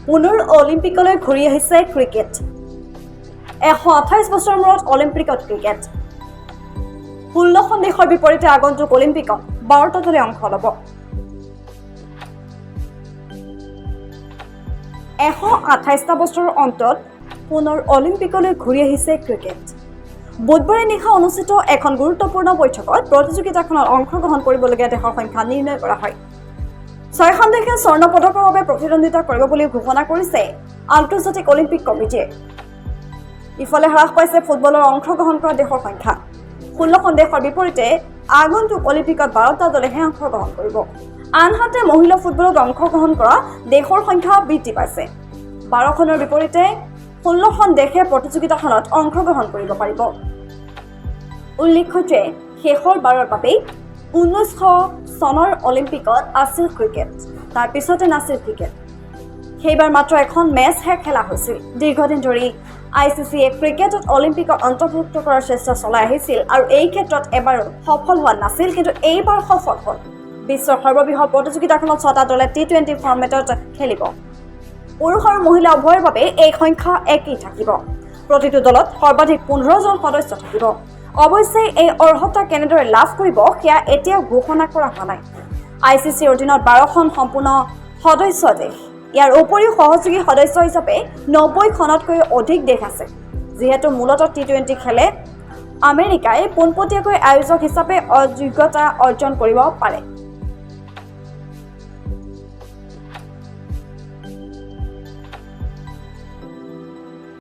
পুনৰ অলিম্পিকলৈ ঘূৰি আহিছে ক্ৰিকেট 128 বছৰৰ মূৰত অলিম্পিকত ক্ৰিকেট 16খন দেশৰ বিপৰীতে আগন্তুক অলিম্পিকত 12টা দলে অংশ ল'ব 128টা বছৰৰ অন্তত পুনৰ অলিম্পিকলৈ ঘূৰি আহিছে ক্ৰিকেট বুধবাৰে নিশা অনুষ্ঠিত এখন গুৰুত্বপূৰ্ণ বৈঠকত প্ৰতিযোগিতাখনত অংশগ্ৰহণ কৰিবলগীয়া দেশৰ সংখ্যা নিৰ্ণয় কৰা হয় 6খন দেশে স্বৰ্ণ পদকৰ বাবে প্ৰতিদ্বন্দ্বিতা কৰিব বুলি ঘোষণা কৰিছে আন্তৰ্জাতিক অলিম্পিক কমিটিয়ে ইফালে হ্ৰাস পাইছে ফুটবলৰ অংশগ্ৰহণ কৰা দেশৰ সংখ্যা 16খন দেশৰ বিপৰীতে আগন্তুক অলিম্পিকত 12টা দলেহে অংশগ্ৰহণ কৰিব আনহাতে মহিলা ফুটবলত অংশগ্ৰহণ কৰা দেশৰ সংখ্যা বৃদ্ধি পাইছে 12খনৰ বিপৰীতে 16খন দেশে প্ৰতিযোগিতাখনত অংশগ্ৰহণ কৰিব পাৰিব উল্লেখ্য যে শেষৰ বাৰৰ বাবে 1900 চনৰ অলিম্পিকত আছিল ক্ৰিকেট তাৰ পিছতে নাছিল ক্ৰিকেট সেইবাৰ মাত্ৰ এখন মেচহে খেলা হৈছিল দীৰ্ঘদিন ধৰি আইসিসিয়ে ক্ৰিকেটত অলিম্পিকত অন্তৰ্ভুক্ত কৰাৰ চেষ্টা চলাই আহিছিল আৰু এই ক্ষেত্ৰত এবাৰ সফল হোৱা নাছিল কিন্তু এইবাৰ সফল হ'ল বিশ্বৰ সৰ্ববৃহৎ প্ৰতিযোগিতাখনত 6টা দলে টি20 ফৰ্মেটত খেলিব পুৰুষ আৰু মহিলা উভয়ৰ বাবে এই সংখ্যা একেই থাকিব প্ৰতিটো দলত সৰ্বাধিক 15 জন সদস্য থাকিব অৱশ্যে এই অৰ্হতা কেনেদৰে লাভ কৰিব সেয়া এতিয়াও ঘোষণা কৰা হোৱা নাই আইসিসিৰ অধীনত 12খন সম্পূৰ্ণ সদস্য দেশ ইয়াৰ উপৰিও সহযোগী সদস্য হিচাপে 90খনতকৈ অধিক দেশ আছে যিহেতু মূলতঃ টি20 খেলে আমেৰিকাই পোনপটীয়াকৈ আয়োজক হিচাপে অযোগ্যতা অৰ্জন কৰিব পাৰে